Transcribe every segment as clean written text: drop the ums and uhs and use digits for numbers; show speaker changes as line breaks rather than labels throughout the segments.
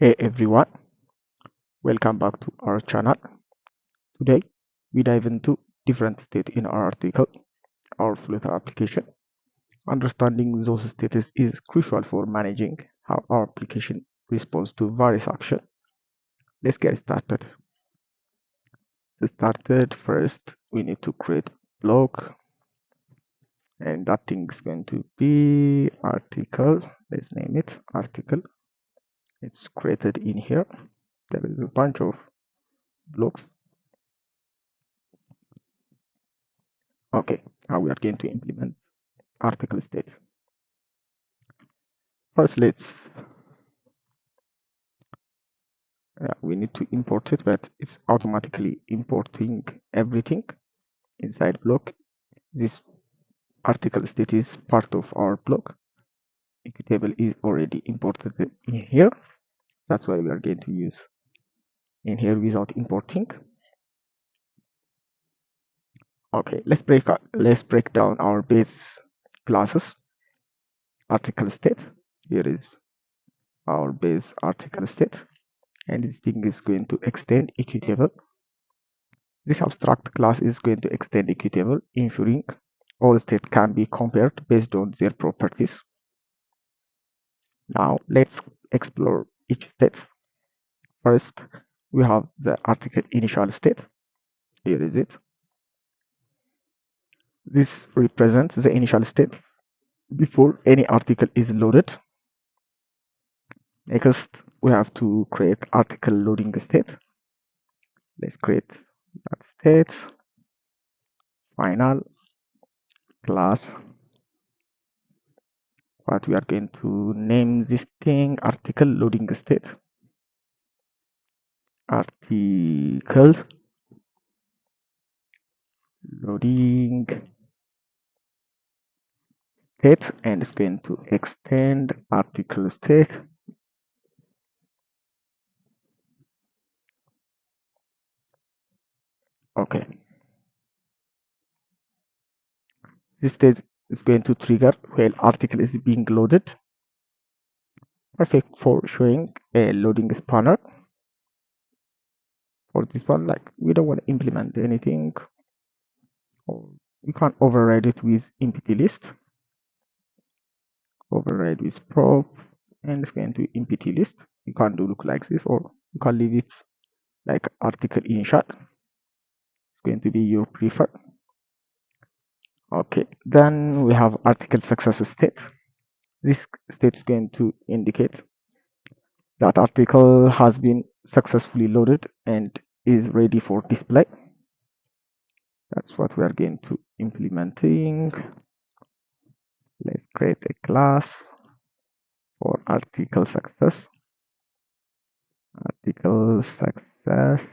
Hey everyone, welcome back to our channel. Today we dive into different states in our article, our Flutter application. Understanding those states is crucial for managing how our application responds to various actions. Let's get started. To start first, we need to create block, and that thing is going to be article. Let's name it article. It's created in here. There is a bunch of blocks. Okay, now we are going to implement article state. First, we need to import it, but it's automatically importing everything inside block. This article state is part of our block. Table is already imported in here. That's why we are going to use in here without importing. Okay, let's break down our base classes. Article state. Here is our base article state, and this thing is going to extend equitable. This abstract class is going to extend equitable, ensuring all states can be compared based on their properties. Now let's explore each state. First, we have the article initial state. Here is it. This represents the initial state before any article is loaded. Next, we have to create article loading state. Let's create that state. Final class. What we are going to name this thing article loading state. Article loading state, and it's going to extend article state. Okay, this state is going to trigger while article is being loaded. Perfect for showing a loading spanner. For this one, like we don't want to implement anything, or you can override it with empty list. Override with prop, and it's going to empty list. You can do look like this, or you can leave it like article initial. It's going to be your preferred. Okay, then we have article success state. This state is going to indicate that article has been successfully loaded and is ready for display. That's what we are going to implementing. Let's create a class for article success. Article success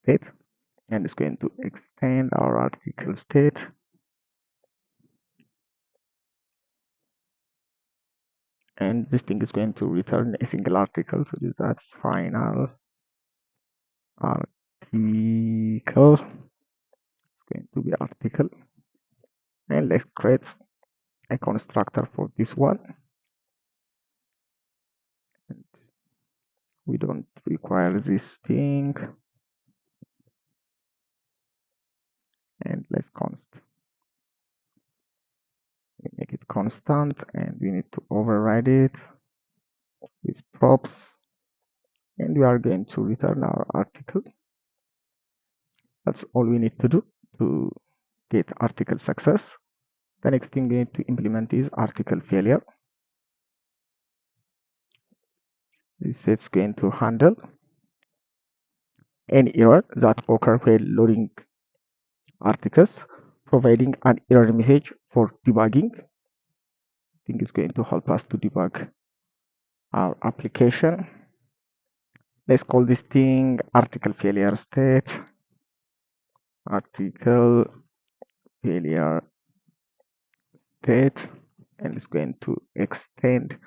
state, and it's going to extend our article state. And this thing is going to return a single article, so that's final article. It's going to be article, and let's create a constructor for this one. And we don't require this thing, and let's const. We make it constant, and we need to override it with props, and we are going to return our article. That's all we need to do to get article success. The next thing we need to implement is article failure. This is going to handle any error that occur while loading articles, providing an error message for debugging. I think it's going to help us to debug our application. Let's call this thing article failure state. Article failure state, and it's going to extend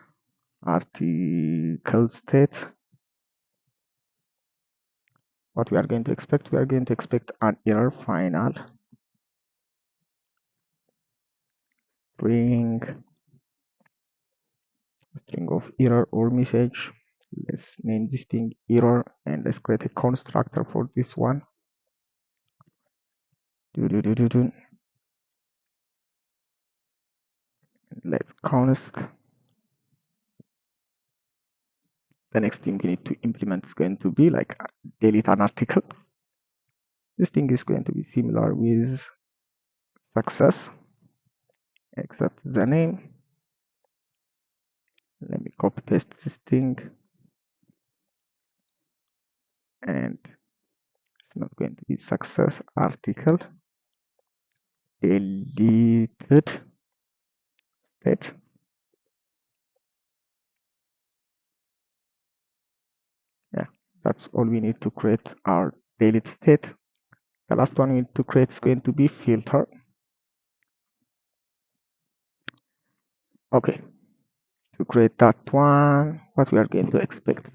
article state. What we are going to expect? We are going to expect an error final string string of error or message. Let's name this thing error, and let's create a constructor for this one. Let's const. The next thing we need to implement is going to be like delete an article. This thing is going to be similar with success, except the name. Let me copy paste this thing, and it's not going to be success article deleted state. Yeah, that's all we need to create our delete state. The last one we need to create is going to be filter. Okay, to create that one, what we are going to expect.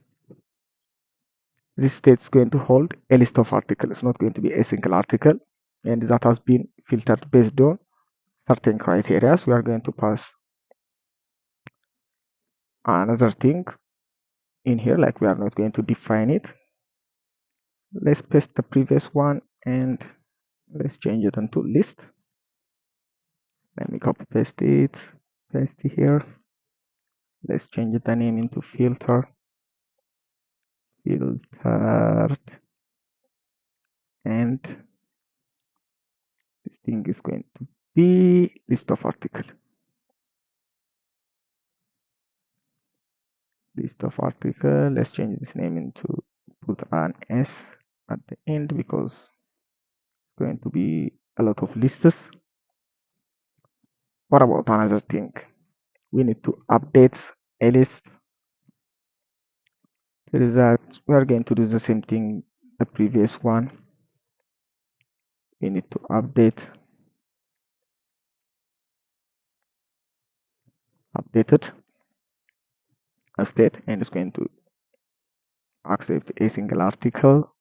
This state is going to hold a list of articles. It's not going to be a single article, and that has been filtered based on certain criteria. We are going to pass another thing in here, like we are not going to define it. Let's paste the previous one and let's change it into list. Let me copy paste it, paste it here. Let's change the name into filtered, and this thing is going to be list of article. List of article. Let's change this name into, put an S at the end because it's going to be a lot of lists. What about another thing? We need to update a list. There is that we are going to do the same thing the previous one. We need to update it a state, and it's going to accept a single article.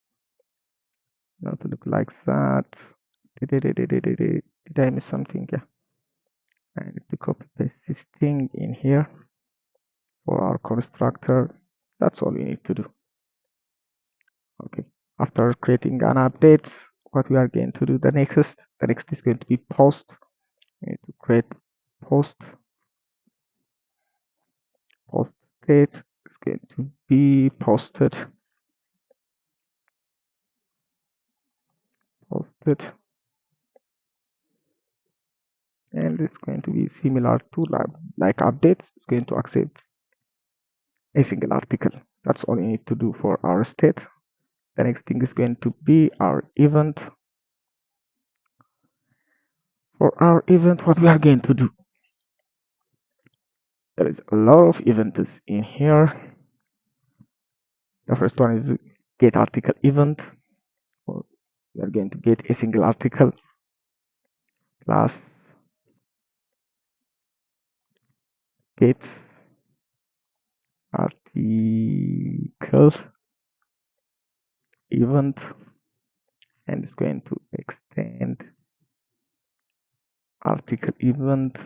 Now to look like that. Did I miss something? Yeah. I need to copy paste this thing in here for our constructor. That's all we need to do. Okay. After creating an update, what we are going to do the next is going to be post. We need to create post state is going to be posted, and it's going to be similar to like updates. It's going to accept a single article. That's all we need to do for our state. The next thing is going to be our event. For our event, what we are going to do, there is a lot of events in here. The first one is get article event. We are going to get a single article plus get articles event, and it's going to extend article event.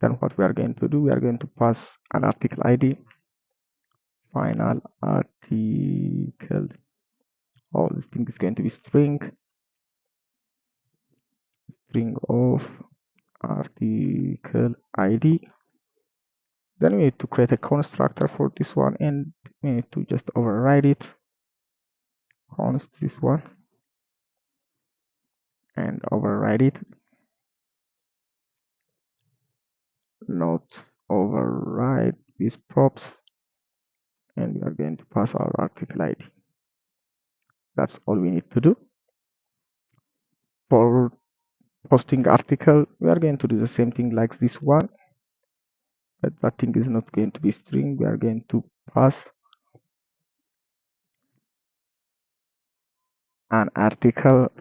Then what we are going to do, we are going to pass an article ID, final article. Oh, this thing is going to be string of article ID. Then we need to create a constructor for this one, and we need to just override it. Const this one and override it. Not override with props, and we are going to pass our article ID. That's all we need to do. For posting article, we are going to do the same thing like this one, but that thing is not going to be string. We are going to pass an article.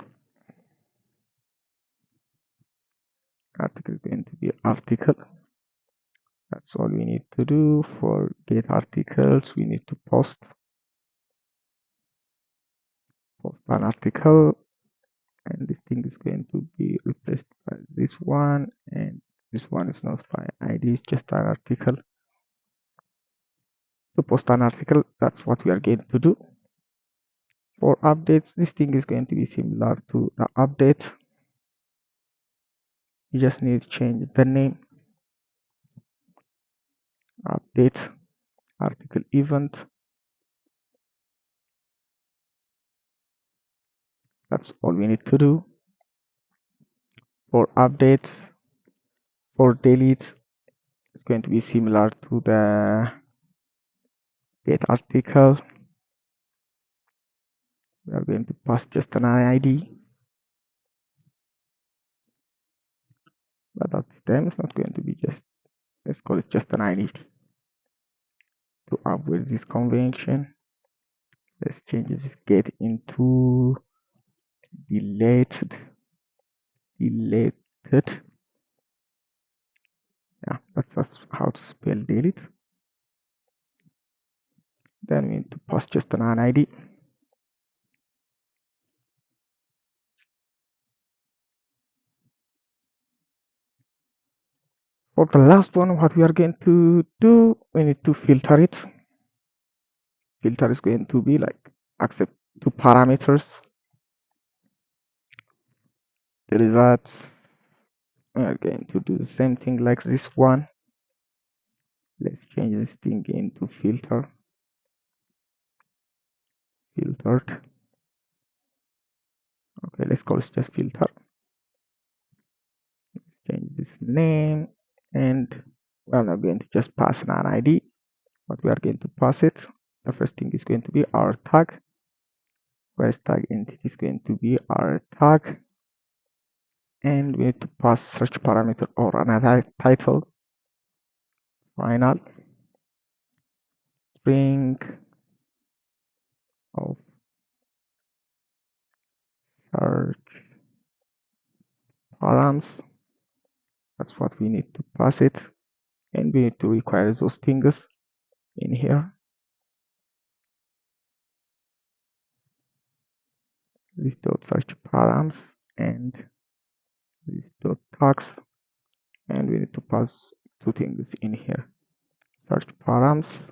Article is going to be article. That's all we need to do. For get articles, we need to post an article, and this thing is going to be replaced by this one, and This one is not by ID, it's just an article. To post an article, that's what we are going to do. For updates, this thing is going to be similar to the update. You just need to change the name, update, article event. That's all we need to do. For updates, for delete, it's going to be similar to the get article. We are going to pass just an ID, but that time it's not going to be just, let's call it just an ID. To avoid this convention, let's change this get into deleted. Yeah, that's how to spell delete. Then we need to pass just an ID. For the last one, what we are going to do, we need to filter it. Filter is going to be like accept two parameters. The results, we are going to do the same thing like this one. Let's change this thing into filtered. Okay, let's call it just filter. Let's change this name, and we're not going to just pass an ID, but we are going to pass it. The first thing is going to be our tag. First tag entity is going to be our tag, and we need to pass search parameter or another title. Final string of search params. That's what we need to pass it, and we need to require those things in here. This dot search params and this dot tags, and we need to pass two things in here: search params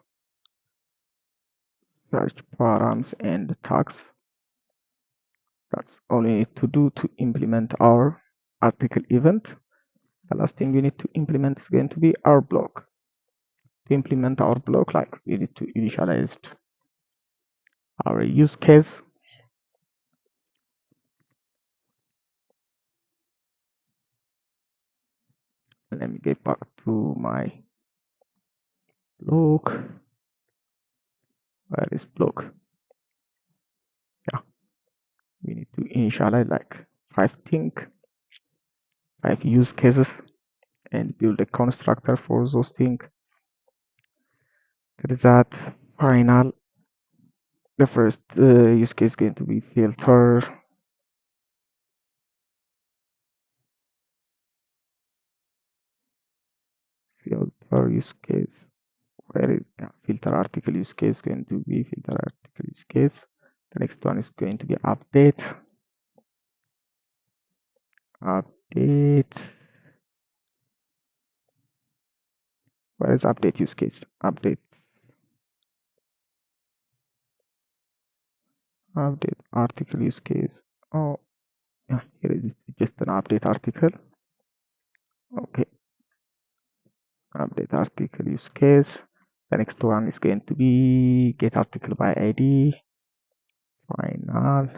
and tags. That's all we need to do to implement our article event. The last thing we need to implement is going to be our block. To implement our block, like we need to initialize our use case. Let me get back to my block. Where is block? Yeah, we need to initialize like 5 use cases, and build a constructor for those things. That is that final. The first use case is going to be filter. Filter use case. Where is filter article use case going to be filter article use case. The next one is going to be update. Where is update use case? Update article use case. Oh, yeah, here is just an update article. Okay, update article use case. The next one is going to be get article by ID. Final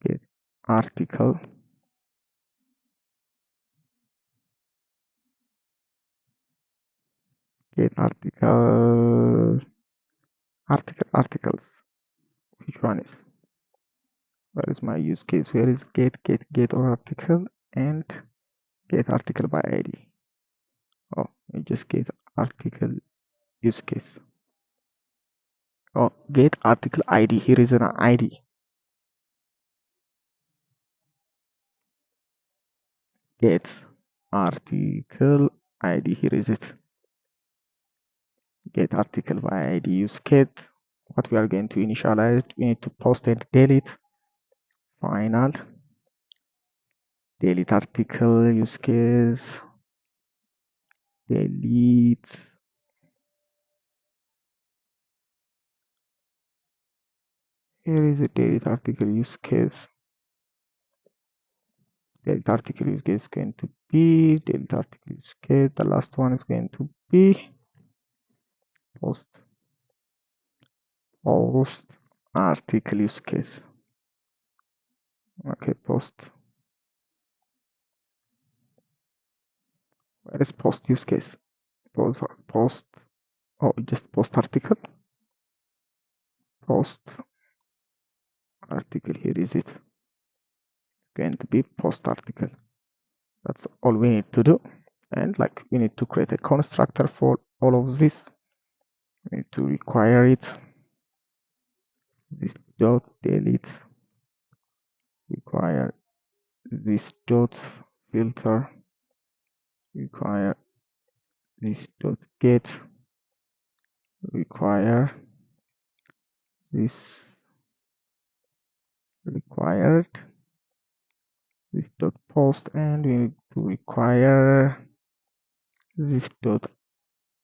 get article. Get articles. Which one is? Where is my use case? Where is get or article and get article by ID? Oh, we just get article use case. Oh, get article ID. Here is an ID. Get article ID. Here is it. Get article by ID use case. What we are going to initialize, we need to post and delete. Final delete article use case, delete, here is a delete article use case. Delete article use case is going to be delete article use case. The last one is going to be post article use case. Okay, post. Where is post use case? Post. Oh, just post article. Post article. Here is it. It's going to be post article. That's all we need to do. And like we need to create a constructor for all of this. We need to require it. This dot delete require this dot filter require this dot get require this required this dot post, and we need to require this dot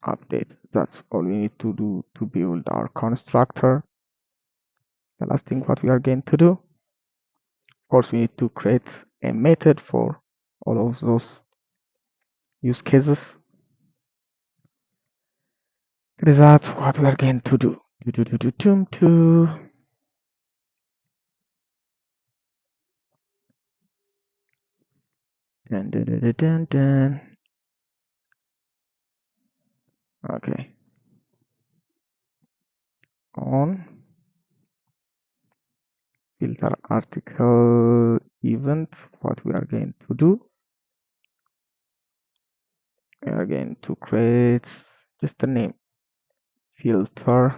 update. That's all we need to do to build our constructor. The last thing what we are going to do, of course, we need to create a method for all of those use cases. That's what we are going to do. Dun, dun, dun, dun, dun. Okay. On filter article event, what we are going to do, we are going to create just a name, filter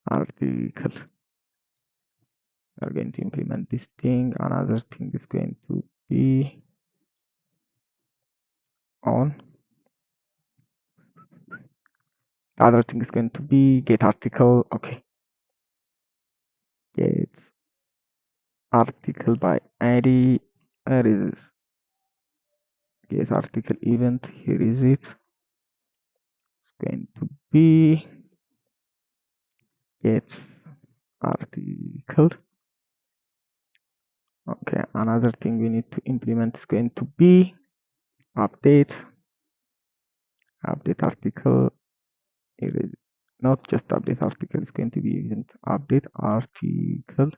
article. We are going to implement this thing. Another thing is going to be on. Other thing is going to be get article. Okay. Get article by ID. Where is it? Get article event. Here is it. It's going to be get article. Okay, another thing we need to implement is going to be update article. It is not just update article, it's going to be event update article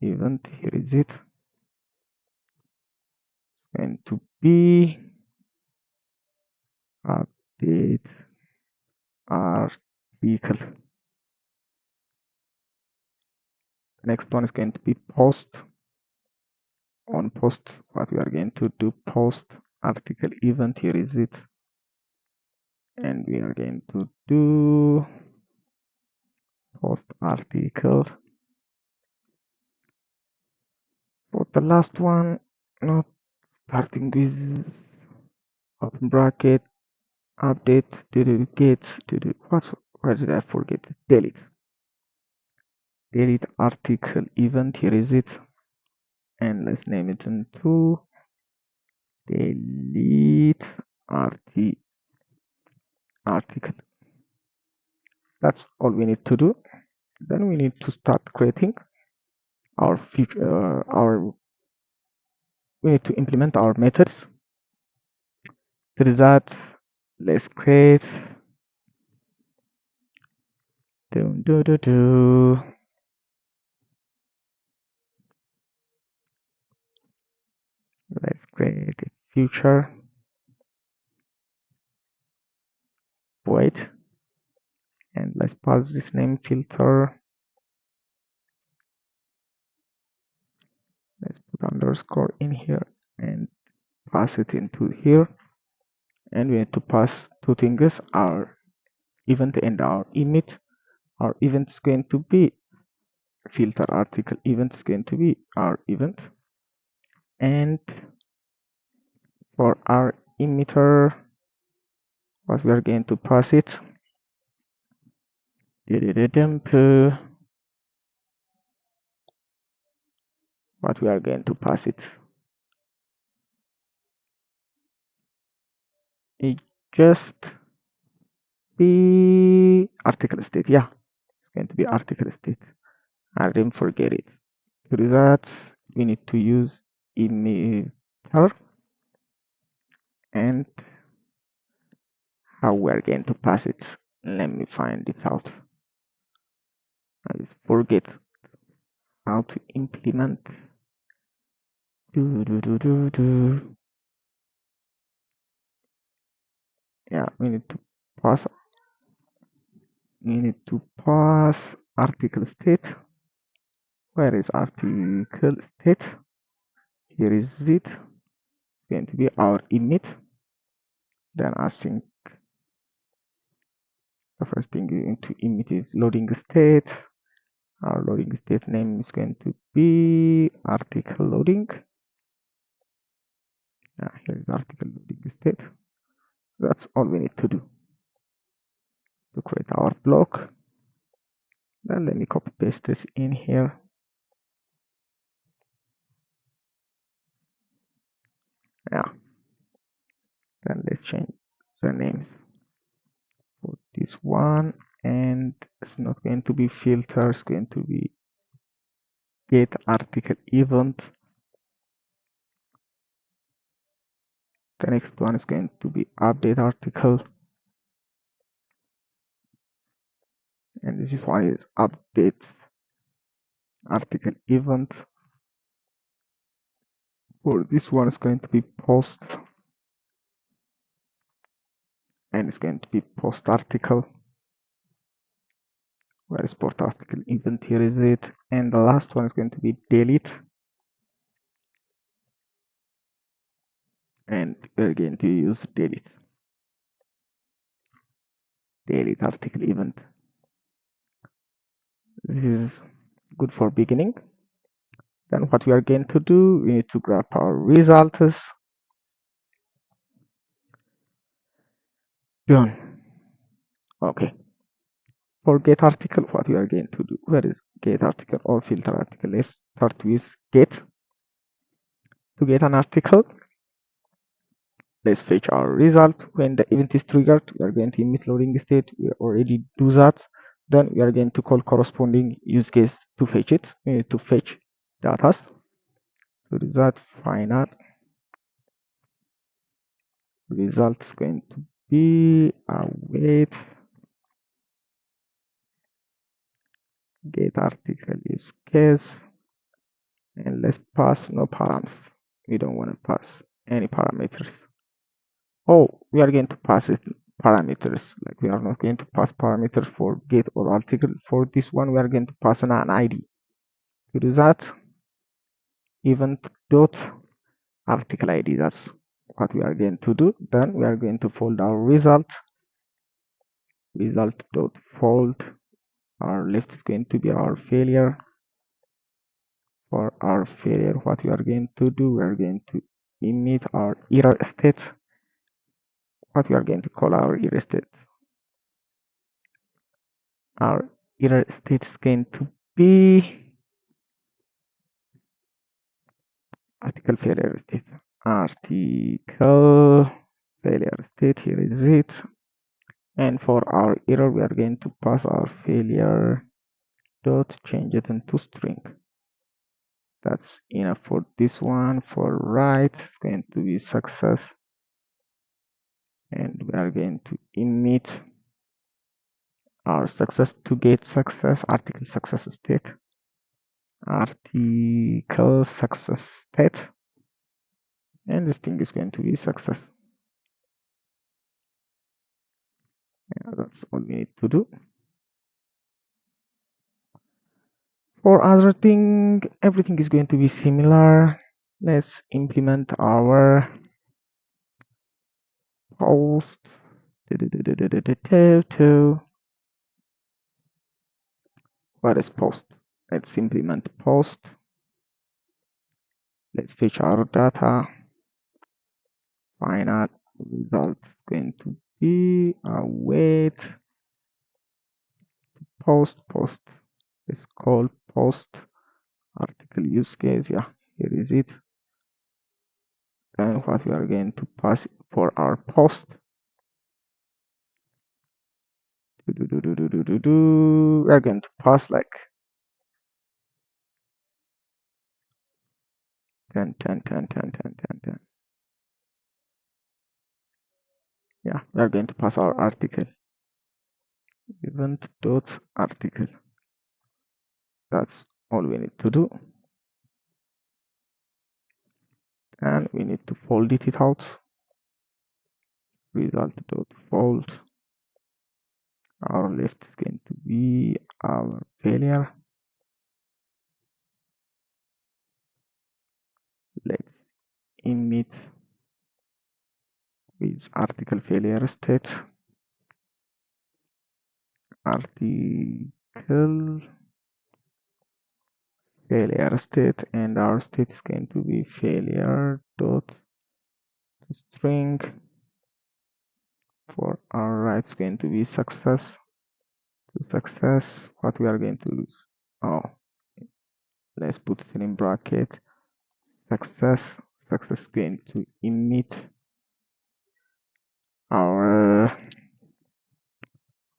event. Here is it. It's going to be update article. The next one is going to be post. On post, what we are going to do, post article event. Here is it. And we are going to do post article. For the last one, not starting with open bracket, update, get, where did I forget? Delete article event. Here is it. And let's name it into delete article. That's all we need to do. Then we need to start creating our feature, we need to implement our methods. To that, let's create let's create a future void, and let's pass this name filter. Let's put underscore in here and pass it into here. And we need to pass two things, our event and our emit. Our event is going to be filter article event is going to be our event, and for our emitter, what we are going to pass it dump what we are going to pass it. It just be article state. Yeah, it's going to be article state. I didn't forget it. To do that, we need to use emitter and how we are going to pass it. Let me find it out. I just forget how to implement. Yeah, we need to pass. We need to pass article state. Where is article state? Here is it. It's going to be our emit. Then I think the first thing we need to emit is loading state. Our loading state name is going to be article loading. Yeah, here is article loading state. That's all we need to do to create our block. Then let me copy paste this in here. Yeah. Then let's change the names for this one, and it's not going to be filter, it's going to be get article event. The next one is going to be update article, and this is why it's update article event. For this one is going to be post, and it's going to be post article. Where is post article event? Here is it. And the last one is going to be delete, and we're going to use delete article event. This is good for beginning. Then what we are going to do, we need to grab our results. Done. Okay. For get article, what we are going to do, where is get article or filter article? Let's start with get. To get an article, let's fetch our result. When the event is triggered, we are going to emit loading state. We already do that. Then we are going to call corresponding use case to fetch it. We need to fetch data. To do that, final result is going to be await get article use case, and let's pass no params. We don't want to pass any parameters. Oh, we are going to pass it parameters. Like we are not going to pass parameters for get or article. For this one, we are going to pass an ID. To do that, event dot article ID. That's what we are going to do. Then we are going to fold our result dot fold. Our left is going to be our failure. For our failure, what we are going to do, we are going to emit our error state. What we are going to call our error state. Our error state is going to be article failure state. Article failure state, here is it. And for our error, we are going to pass our failure dot change it into string. That's enough for this one. For right, it's going to be success, and we are going to emit our success to get success article success state. Article success state, and this thing is going to be success. Yeah, that's all we need to do. For other thing, everything is going to be similar. Let's implement our post. What is post? Let's implement post. Let's fetch our data. Final result is going to be await post. Let's call post article use case. Yeah, here is it. Then what we are going to pass for our post. We are going to pass like 10, 10, 10, 10, 10, 10, 10. Yeah, we are going to pass our article. Event dot article. That's all we need to do. And we need to fold it out. Result dot fold. Our left is going to be our failure. Let's emit with article failure state. Article failure state, and our state is going to be failure dot string. For our right is going to be success. To success, what we are going to use? Oh, let's put it in bracket. Success is going to emit our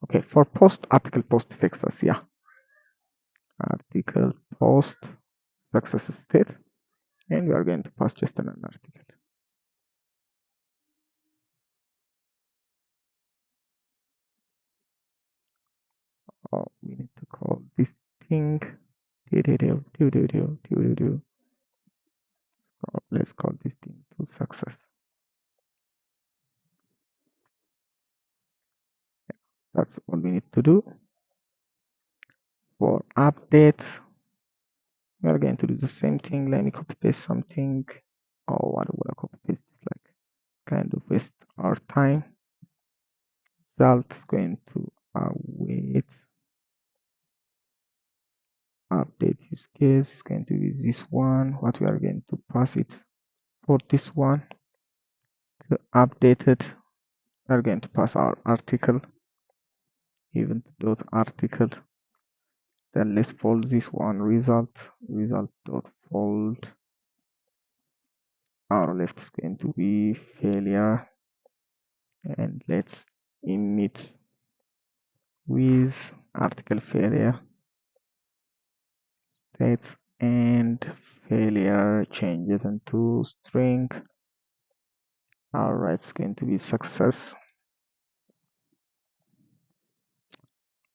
okay for post article post success. Yeah, article post success state, and we are going to pass just an article. Oh, we need to call this thing. Let's call this thing to success. That's all we need to do. For update, we are going to do the same thing. Let me copy paste something. Oh, what would I copy paste? Like kind of waste our time. Result is going to await update use case is going to be this one. What we are going to pass it for this one. The updated, we are going to pass our article, event dot article. Then let's fold this one result dot fold. Our left is going to be failure, and let's emit with article failure states and failure changes into string. Our right is going to be success.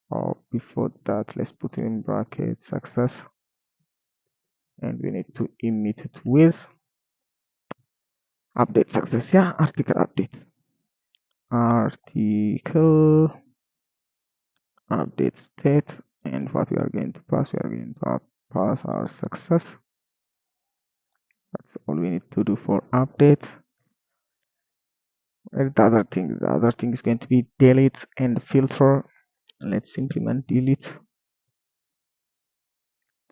Or before that, let's put in bracket success, and we need to emit it with update success. Yeah, article update. Article update state, and what we are going to pass, we are going to pass our success. That's all we need to do for update. And the other thing is going to be delete and filter. Let's implement delete.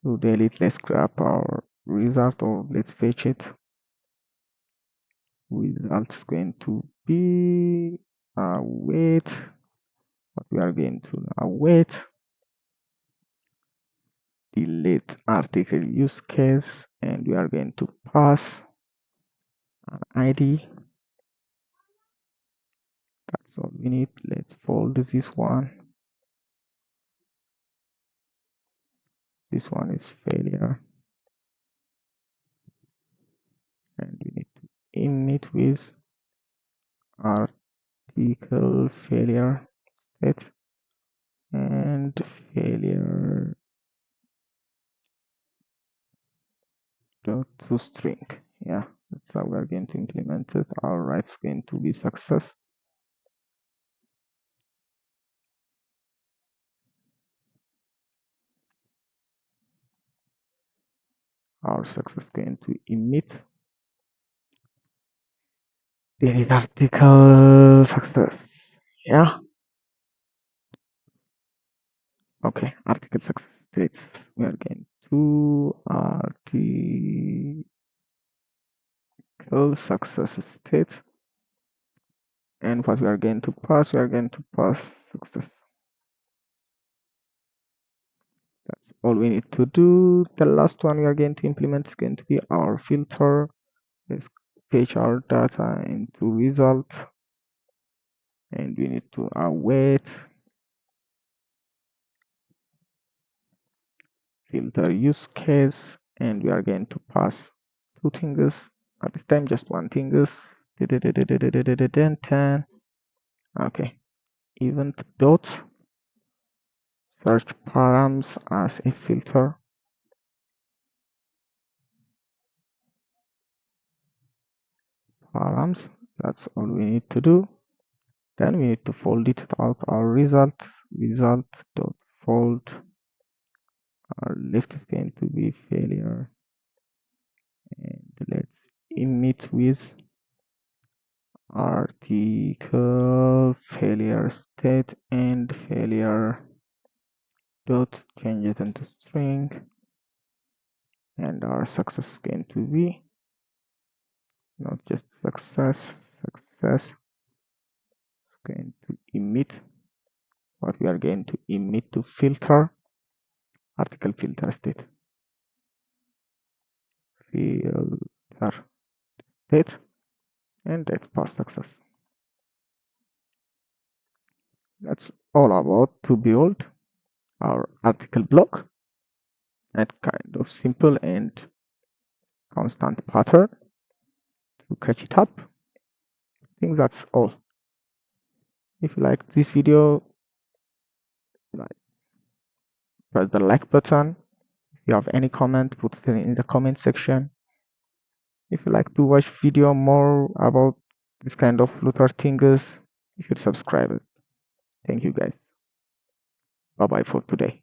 To delete, let's grab our result, or let's fetch it. Result is going to be await. What we are going to await delete article use case, and we are going to pass an ID. That's all we need. Let's fold this one. This one is failure, and we need to emit with article failure state and failure dot to string. Yeah, that's how we're going to implement it. Our right is going to be success. Our success is going to emit delete article success. Yeah. Okay, article success states we are going to article success state, and what we are going to pass, we are going to pass success. That's all we need to do. The last one we are going to implement is going to be our filter. Let's fetch our data into result, and we need to await filter use case, and we are going to pass two things at this time, just one thing is okay, event dot search params as a filter. Params, that's all we need to do. Then we need to fold it out our result dot fold. Our left is going to be failure, and let's emit with article failure state and failure dot change it into string, and our success is going to be not just success is going to emit what we are going to emit to filter article filter state and let's pass success. That's all about to build our article block and kind of simple and constant pattern to catch it up. I think that's all. If you like this video, press the like button. If you have any comment, put it in the comment section. If you like to watch video more about this kind of Flutter things, you should subscribe. Thank you guys. Bye bye for today.